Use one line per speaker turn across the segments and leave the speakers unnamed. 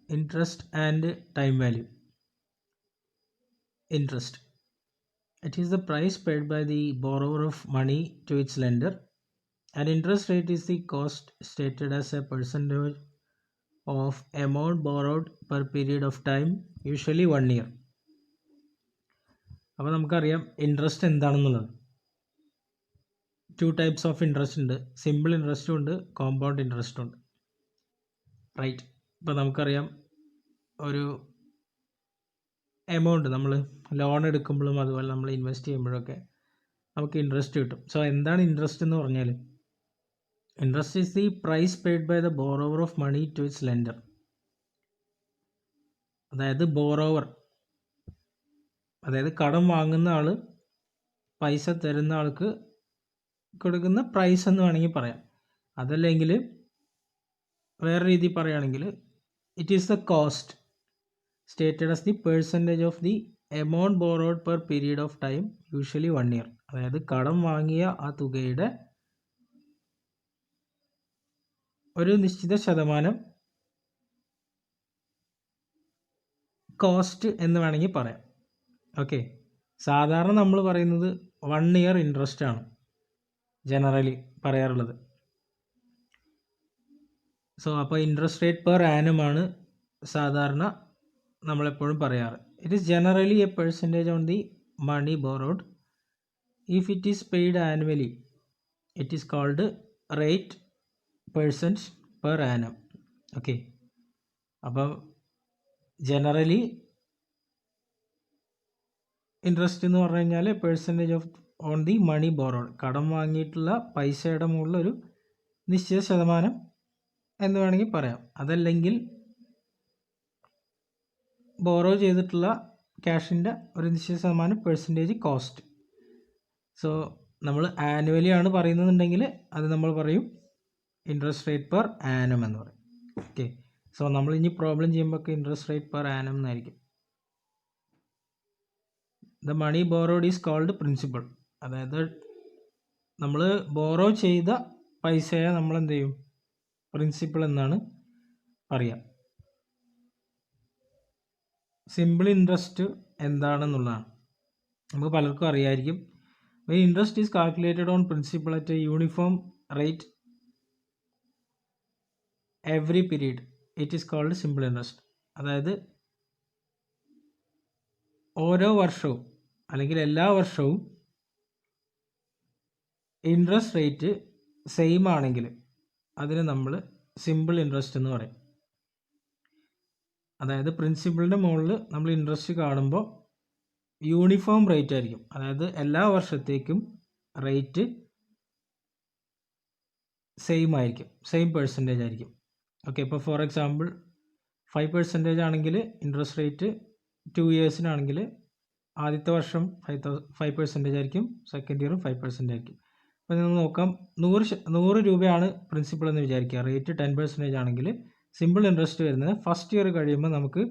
Interest and time value. Interest. It is the price paid by the borrower of money to its lender. An interest rate is the cost stated as a percentage of amount borrowed per period of time, usually 1 year. അപ്പോൾ നമുക്കറിയാം interest എന്താണെന്നുള്ളത്. 2 types of interest ഉണ്ട്. Simple ഇൻട്രസ്റ്റും ഉണ്ട്, compound ഇൻട്രസ്റ്റും ഉണ്ട്. Right. ഇപ്പോൾ നമുക്കറിയാം ഒരു amount നമ്മൾ ലോൺ എടുക്കുമ്പോഴും അതുപോലെ നമ്മൾ ഇൻവെസ്റ്റ് ചെയ്യുമ്പോഴൊക്കെ നമുക്ക് ഇൻട്രസ്റ്റ് കിട്ടും. സോ എന്താണ് ഇൻട്രസ്റ്റ് എന്ന് പറഞ്ഞാൽ, interest is the price paid by the borrower of money to its lender. അതായത് ബോറോവർ, അതായത് കടം വാങ്ങുന്ന ആൾ പൈസ തരുന്ന ആൾക്ക് കൊടുക്കുന്ന പ്രൈസ് എന്ന് വേണമെങ്കിൽ പറയാം. അതല്ലെങ്കിൽ വേറെ രീതി പറയുകയാണെങ്കിൽ it is the cost stated as the percentage of the amount borrowed per period of time, usually 1 year. അതായത് കടം വാങ്ങിയ ആ തുകയുടെ ഒരു നിശ്ചിത ശതമാനം കോസ്റ്റ് എന്ന് വേണമെങ്കിൽ പറയാം. ഓക്കെ. സാധാരണ നമ്മൾ പറയുന്നത് 1 year ഇൻട്രസ്റ്റ് ആണ് ജനറലി പറയാറുള്ളത്. സോ അപ്പോൾ ഇൻട്രസ്റ്റ് റേറ്റ് പെർ ആനം ആണ് സാധാരണ നമ്മളെപ്പോഴും പറയാറ്. It is generally a percentage on the money borrowed. If it is paid annually it is called rate percent per annum. Okay. അപ്പം ജനറലി ഇൻട്രസ്റ്റ് എന്ന് പറഞ്ഞു കഴിഞ്ഞാൽ percentage of on the money borrowed, കടം വാങ്ങിയിട്ടുള്ള പൈസയുടെ മുകളിൽ ഒരു നിശ്ചിത ശതമാനം എന്ന് വേണമെങ്കിൽ പറയാം. അതല്ലെങ്കിൽ ബോറോ ചെയ്തിട്ടുള്ള ക്യാഷിൻ്റെ ഒരു നിശ്ചിത ശതമാനം പെർസെൻറ്റേജ് കോസ്റ്റ്. സോ നമ്മൾ ആനുവലി ആണ് പറയുന്നുണ്ടെങ്കിൽ അത് നമ്മൾ പറയും ഇൻട്രസ്റ്റ് റേറ്റ് പെർ ആനം എന്ന് പറയും. ഓക്കെ. സോ നമ്മൾ ഇനി പ്രോബ്ലം ചെയ്യുമ്പോൾ ഒക്കെ ഇൻട്രസ്റ്റ് റേറ്റ് പെർ ആനം എന്നായിരിക്കും. The money borrowed is called principal. അതായത് നമ്മൾ ബോറോ ചെയ്ത പൈസയെ നമ്മൾ എന്ത് ചെയ്യും, പ്രിൻസിപ്പൾ എന്നാണ് പറയുക. സിമ്പിൾ ഇൻട്രസ്റ്റ് എന്താണെന്നുള്ളതാണ് നമുക്ക് പലർക്കും അറിയായിരിക്കും. When interest is calculated on principal at a uniform rate every period, it is called simple interest. അതായത് ഓരോ വർഷവും അല്ലെങ്കിൽ എല്ലാ വർഷവും ഇൻട്രസ്റ്റ് റേറ്റ് സെയിം ആണെങ്കിൽ അതിന് നമ്മൾ സിമ്പിൾ ഇൻട്രസ്റ്റ് എന്ന് പറയും. അതായത് പ്രിൻസിപ്പളിൻ്റെ മുകളിൽ നമ്മൾ ഇൻട്രസ്റ്റ് കാണുമ്പോൾ യൂണിഫോം റേറ്റ് ആയിരിക്കും. അതായത് എല്ലാ വർഷത്തേക്കും റേറ്റ് സെയിം ആയിരിക്കും, സെയിം പെർസെൻറ്റേജ് ആയിരിക്കും. ഓക്കെ. ഇപ്പോൾ ഫോർ എക്സാമ്പിൾ 5% ആണെങ്കിൽ ഇൻട്രസ്റ്റ് റേറ്റ് 2 ഇയേഴ്സിനാണെങ്കിൽ ആദ്യത്തെ വർഷം 5% ആയിരിക്കും, സെക്കൻഡ് ഇയറും 5% ആയിരിക്കും. അപ്പോൾ നിങ്ങൾ നോക്കാം, 100 രൂപയാണ് പ്രിൻസിപ്പൾ എന്ന് വിചാരിക്കുക. റേറ്റ് 10% ആണെങ്കിൽ സിമ്പിൾ ഇൻട്രസ്റ്റ് വരുന്നത് ഫസ്റ്റ് ഇയർ കഴിയുമ്പോൾ നമുക്ക്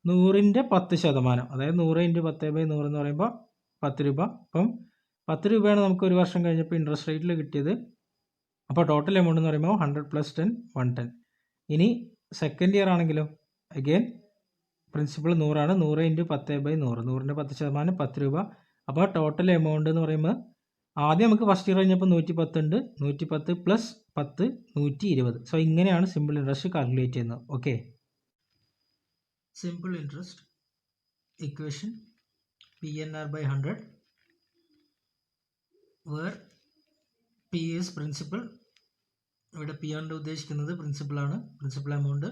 100ൻ്റെ 10%, അതായത് 100 × 10/100 എന്ന് പറയുമ്പോൾ 10 രൂപ. അപ്പം 10 രൂപയാണ് നമുക്ക് ഒരു വർഷം കഴിഞ്ഞപ്പോൾ ഇൻട്രസ്റ്റ് റേറ്റിൽ കിട്ടിയത്. അപ്പോൾ ടോട്ടൽ എമൗണ്ട് എന്ന് പറയുമ്പോൾ 100 + 10 110. ഇനി സെക്കൻഡ് ഇയർ ആണെങ്കിലോ അഗെയിൻ പ്രിൻസിപ്പൾ 100 ആണ്, 100 × 10/100, 100ൻ്റെ 10% 10 രൂപ. അപ്പോൾ ടോട്ടൽ എമൗണ്ട് എന്ന് പറയുമ്പോൾ ആദ്യം നമുക്ക് ഫസ്റ്റ് ഇയർ കഴിഞ്ഞപ്പോൾ 110 ഉണ്ട്, 110 + 10 120. സോ ഇങ്ങനെയാണ് സിമ്പിൾ ഇൻട്രസ്റ്റ് കാൽക്കുലേറ്റ് ചെയ്യുന്നത്. Okay. Simple interest equation PNR/100 where P is principal. ഇവിടെ P കൊണ്ട് ഉദ്ദേശിക്കുന്നത് പ്രിൻസിപ്പളാണ്, principal amount.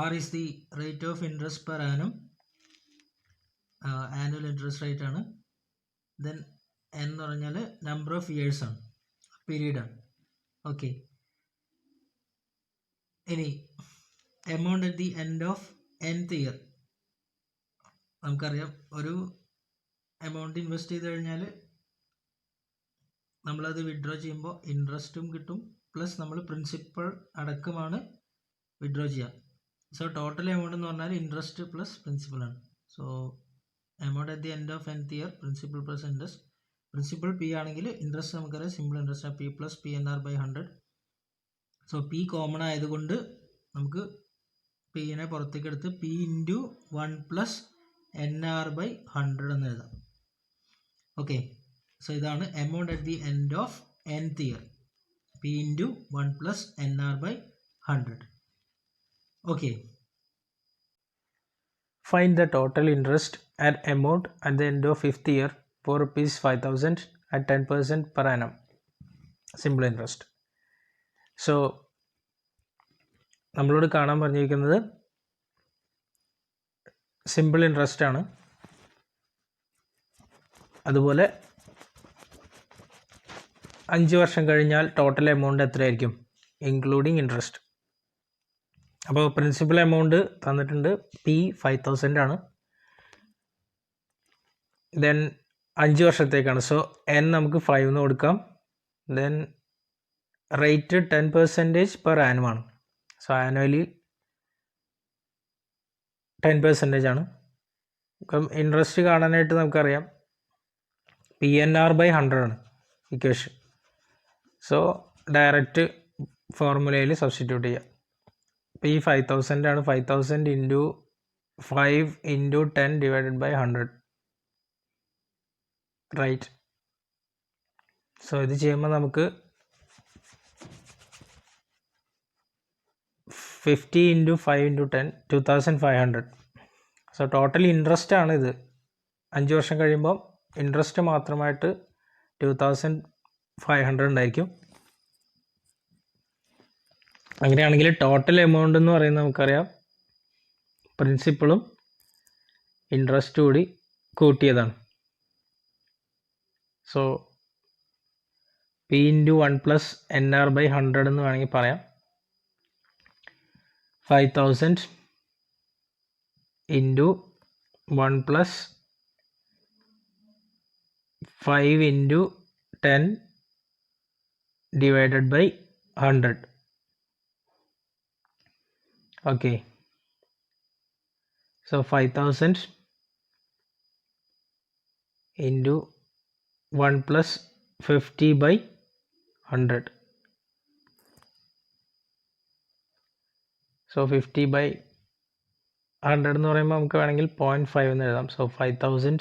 R is the rate of interest per annum, annual interest rate ആണ്. ദെൻ N എന്ന് പറഞ്ഞാൽ നമ്പർ ഓഫ് ഇയേഴ്സ് ആണ്, period ആണ്. ഓക്കെ. ഇനി amount at the end of nth year. നമുക്കറിയാം ഒരു എമൗണ്ട് ഇൻവെസ്റ്റ് ചെയ്ത് കഴിഞ്ഞാൽ നമ്മളത് വിഡ്രോ ചെയ്യുമ്പോൾ ഇൻട്രസ്റ്റും കിട്ടും, പ്ലസ് നമ്മൾ പ്രിൻസിപ്പൾ അടക്കമാണ് വിഡ്രോ ചെയ്യുക. സോ ടോട്ടൽ എമൗണ്ട് എന്ന് പറഞ്ഞാൽ ഇൻട്രസ്റ്റ് പ്ലസ് പ്രിൻസിപ്പൾ ആണ്. So amount at the end of nth year principal plus interest. Principal P ആണെങ്കിൽ ഇൻട്രസ്റ്റ് നമുക്കറിയാം simple interest P + PNR/100. So P common ആയതുകൊണ്ട് നമുക്ക് പിനെ പുറത്തേക്ക് എടുത്ത് പി ഇൻറ്റു 1 പ്ലസ് NR/100 എന്ന് എഴുതാം. ഓക്കെ, സോ ഇതാണ് amount at the end of nth year, P into 1 plus NR/100. Okay, find the total interest and amount at the end of 5th year for rupees 5,000 at 10% per annum. Simple interest. So നമ്മളോട് കാണാൻ പറഞ്ഞിരിക്കുന്നത് simple interest ആണ്. അതുപോലെ 5 വർഷം കഴിഞ്ഞാൽ total amount എത്രയായിരിക്കും including interest. അപ്പോൾ principal amount തന്നിട്ടുണ്ട്, പി 5,000 ആണ്. ദെൻ 5 വർഷത്തേക്കാണ്, സോ എൻ നമുക്ക് 5 എന്ന് കൊടുക്കാം. ദെൻ റേറ്റ് 10% പെർ ആനുവം ആണ്, സോ ആനുവലി 10% ആണ്. ഇപ്പം ഇൻട്രസ്റ്റ് കാണാനായിട്ട് നമുക്കറിയാം PNR/100 ആണ് ഇക്വേഷൻ. സോ ഡയറക്റ്റ് ഫോർമുലയിൽ സബ്സ്റ്റിറ്റ്യൂട്ട് ചെയ്യാം. പി 5,000 ആണ്, 5,000 into 5 into 10 divided by 100, right. So ഇത് ചെയ്യുമ്പോൾ നമുക്ക് 50 into 5 into 10 2500. So total interest ആണ് ഇത്. 5 വർഷം കഴിയുമ്പോൾ ഇൻട്രസ്റ്റ് മാത്രമായിട്ട് 2500 ഉണ്ടായിരിക്കും. അങ്ങനെയാണെങ്കിൽ ടോട്ടൽ എമൗണ്ട് എന്ന് പറയുന്നത് നമുക്കറിയാം പ്രിൻസിപ്പളും ഇൻട്രസ്റ്റ് കൂടി കൂട്ടിയതാണ്. So P into 1 plus NR/100 എന്ന് വേണമെങ്കിൽ പറയാം. 5,000 into 1 plus 5 into 10 divided by 100. Okay, so 5,000 into 1 plus 50 by 100. So 50 by 100 എന്ന് പറയുമ്പോൾ നമുക്ക് വേണമെങ്കിൽ 0.5 എന്ന് എഴുതാം. So 5,000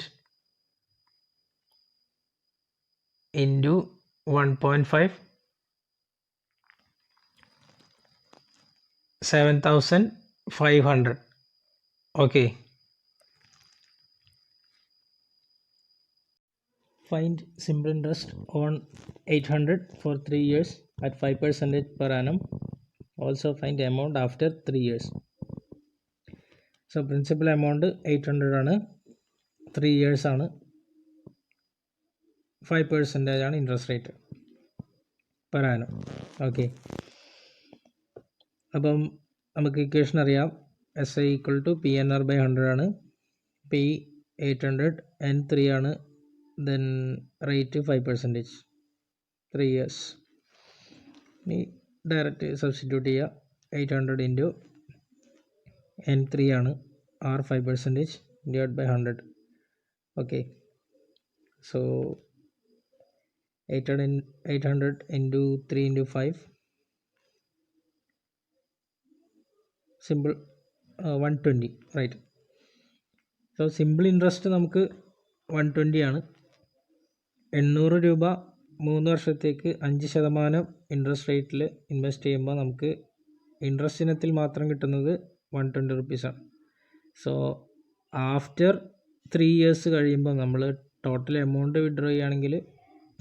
into 1.5 7,500. Okay, find simple interest on 800 for 3 years at 5% per annum. Also find amount after 3 years. So principal amount 800 ആണ്, 3 years ആണ്, 5% ആണ് interest rate per annum. Okay, അപ്പം നമുക്ക് ഇക്വേഷൻ അറിയാം. SI ഈക്വൽ ടു PNR/100 ആണ്, P 800, N 3 ആണ്, then rate 5%, 3 years. ഇനി direct substitute ചെയ്യുക. 800 ഇൻറ്റു N 3 ആണ്, R 5% divide by 100. Okay, so 800 into 3 into 5 simple 120, right. So simple interest നമുക്ക് 120 ആണ്. 800 രൂപ 3 വർഷത്തേക്ക് 5% ഇൻട്രസ്റ്റ് റേറ്റിൽ ഇൻവെസ്റ്റ് ചെയ്യുമ്പോൾ നമുക്ക് ഇൻട്രസ്റ്റ് ഇനത്തിൽ മാത്രം കിട്ടുന്നത് 120 റുപ്പീസാണ്. സോ ആഫ്റ്റർ 3 years കഴിയുമ്പോൾ നമ്മൾ ടോട്ടൽ എമൗണ്ട് വിഡ്രോ ചെയ്യുകയാണെങ്കിൽ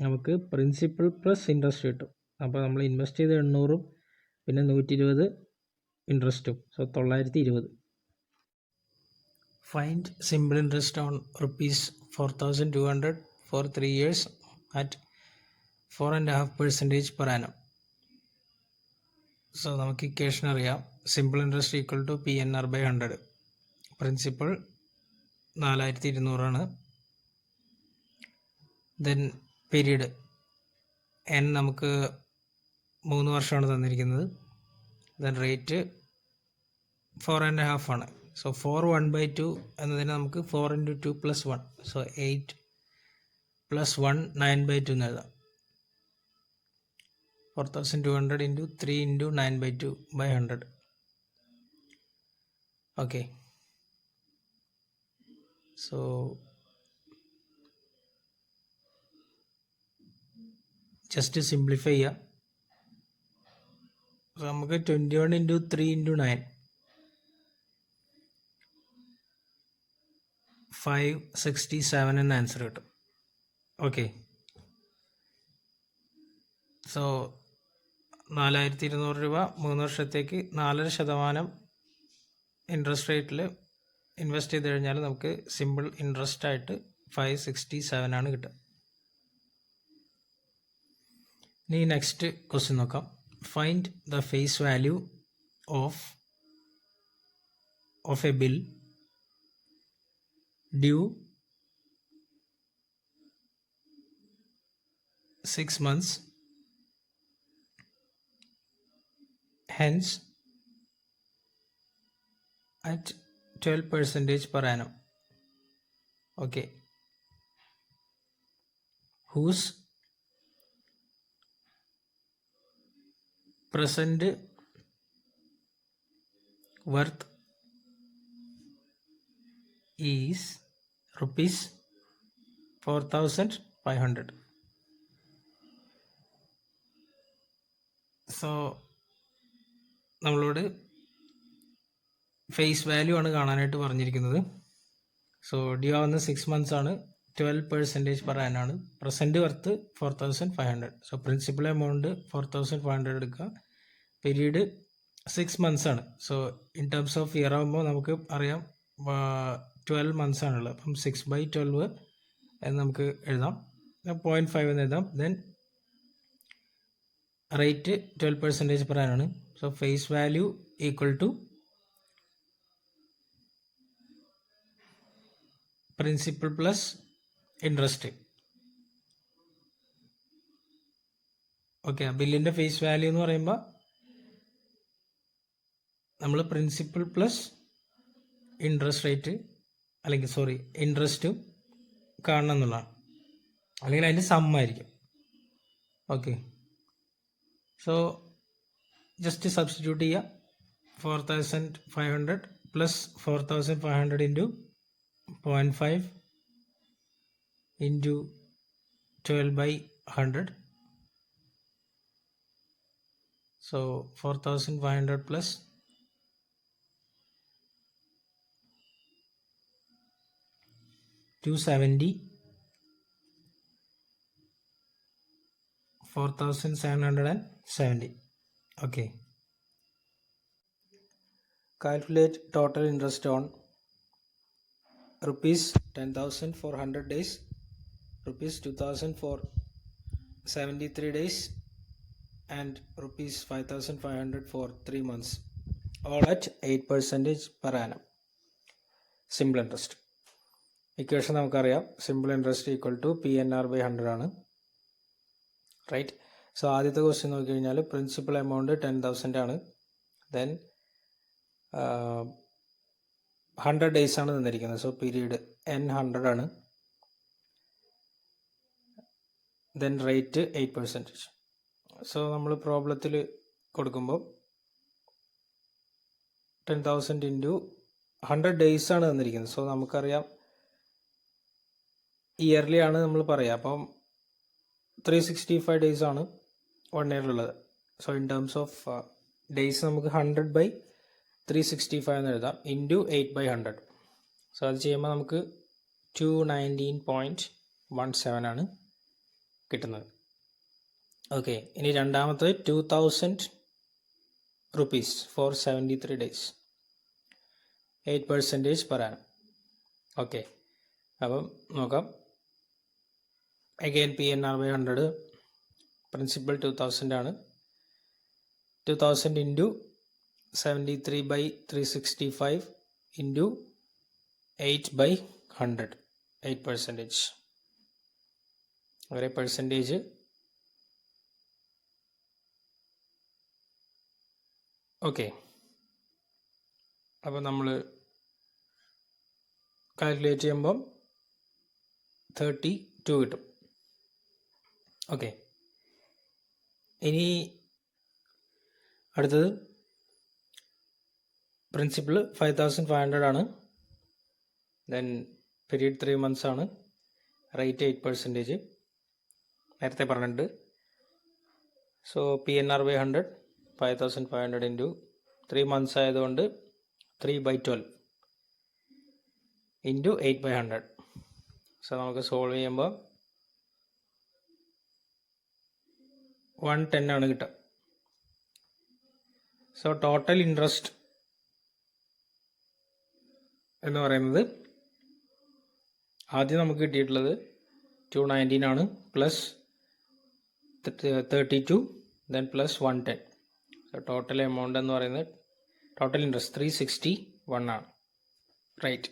നമുക്ക് പ്രിൻസിപ്പൽ പ്ലസ് ഇൻട്രസ്റ്റ് കിട്ടും. അപ്പോൾ നമ്മൾ ഇൻവെസ്റ്റ് ചെയ്ത് 800 പിന്നെ 120 ഇൻട്രസ്റ്റും, so 920. Find simple interest on ₹4,200 for 3 years at 4.5% per annum. So നമുക്ക് ഇക്വേഷൻ അറിയാം. Simple interest equal to PNR/100. Principal 4200 ആണ്. ദെൻ പീരീഡ് N നമുക്ക് 3 വർഷമാണ് തന്നിരിക്കുന്നത്. ദെൻ റേറ്റ് 4.5 ആണ്. സോ 4/1/2 എന്നതിന് നമുക്ക് 4 ഇൻറ്റു 2 പ്ലസ് 1, സോ 8 പ്ലസ് 1 9/2 എന്ന് എഴുതാം. 4,200 into 3 into 9/2 by 100. Okay, so just simplify ചെയ്യാം. നമുക്ക് 21 × 3 × 9 567 എന്ന ആൻസർ കിട്ടും. ഓക്കെ, സോ 4200 രൂപ 3 വർഷത്തേക്ക് 4.5% ഇൻട്രസ്റ്റ് റേറ്റിൽ ഇൻവെസ്റ്റ് ചെയ്ത് കഴിഞ്ഞാൽ നമുക്ക് സിമ്പിൾ ഇൻട്രസ്റ്റ് ആയിട്ട് 567 ആണ് കിട്ടുക. ഇനി നെക്സ്റ്റ് ക്വസ്റ്റ്യൻ നോക്കാം. Find the face value of a bill due 6 months, hence at 12% per annum. Okay, whose present worth is rupees 4,500. So നമ്മളോട് ഫേസ് വാല്യൂ ആണ് കാണാനായിട്ട് പറഞ്ഞിരിക്കുന്നത്. സോ ഡ്യൂ ആവുന്ന 6 months ആണ്, 12% per annum ആണ്. Present worth 4,500. So principal amount 4,500 എടുക്കുക. Period 6 months ആണ്. So in terms of year ആകുമ്പോൾ നമുക്ക് അറിയാം 12 months ആണുള്ളത്. അപ്പം 6/12 എന്ന് നമുക്ക് എഴുതാം. 0.5 എന്ന് എഴുതാം. ദെൻ റേറ്റ് 12% per annum ആണ്. So face value equal to principal plus interest. Okay, ബില്ലിൻ്റെ ഫേസ് വാല്യൂ എന്ന് പറയുമ്പോൾ നമ്മൾ പ്രിൻസിപ്പൽ പ്ലസ് ഇൻട്രസ്റ്റ് റേറ്റ് അല്ലെങ്കിൽ ഇൻട്രസ്റ്റ് കാണണം എന്നുള്ളതാണ്, അല്ലെങ്കിൽ അതിൻ്റെ സമ്മായിരിക്കും. ഓക്കെ, സോ ജസ്റ്റ് സബ്സ്റ്റിറ്റ്യൂട്ട് ചെയ്യുക. 4,500 plus 4,500 into 0.5 into 12/100. So 4,500 plus 270, 4,770. Okay. Calculate total interest on rupees 10,000 for 100 days, rupees 2,000 for 73 days, and rupees 5,500 for 3 months, all at 8% per annum. Simple interest. Equation നമുക്കറിയാം, simple interest equal to PNR/100 ആണ്. Right. So ആദ്യത്തെ question നോക്കിക്കഴിഞ്ഞാൽ principal amount 10,000 ആണ്. Then 100 days ആണ് തന്നിരിക്കുന്നത്. So period N100 ആണ്. Then rate 8%. So നമ്മൾ പ്രോബ്ലത്തിൽ കൊടുക്കുമ്പോൾ 10,000 ഇൻറ്റു 100 days ആണ് തന്നിരിക്കുന്നത്. സോ നമുക്കറിയാം ഇയർലി ആണ് നമ്മൾ പറയുക. അപ്പം 365 days ആണ് 1 year ഉള്ളത്. So in terms of days നമുക്ക് 100/365 എന്ന് എഴുതാം, ഇൻറ്റു 8/100. സോ അത് ചെയ്യുമ്പോൾ നമുക്ക് 219.17 ആണ് കിട്ടുന്നത്. ഓക്കെ, ഇനി രണ്ടാമത്തെ 2,000 rupees for 73 days, 8% per annum. Okay, അപ്പം നോക്കാം. അഗെയിൻ PNR/100, പ്രിൻസിപ്പൽ 2,000 ആണ്. 2,000 ഇൻറ്റു 73/365 ഇൻറ്റു 8/100, 8%. ഒരേ പെർസെൻറ്റേജ്. ഓക്കെ, അപ്പോൾ നമ്മൾ കാൽക്കുലേറ്റ് ചെയ്യുമ്പം 32 കിട്ടും. ഓക്കെ, ഇനി അടുത്തത് പ്രിൻസിപ്പൽ 5500 ആണ്. ദെൻ പീരീഡ് 3 months ആണ്. റേറ്റ് 8%. നേരത്തെ പറഞ്ഞിട്ടുണ്ട്. So PNR by 100 5500 into 3 months ആയതുകൊണ്ട് 3/12 ഇൻറ്റു 8/100. സോ നമുക്ക് സോൾവ് ചെയ്യുമ്പോൾ 110 ആണ് കിട്ടുക. സോ ടോട്ടൽ ഇൻട്രസ്റ്റ് എന്ന് പറയുന്നത് ആദ്യം നമുക്ക് കിട്ടിയിട്ടുള്ളത് 219 ആണ്, plus 32, then plus 110. So total amount എന്ന് പറയുന്നത് ടോട്ടൽ ഇൻട്രസ്റ്റ് 361 ആണ്. റൈറ്റ്.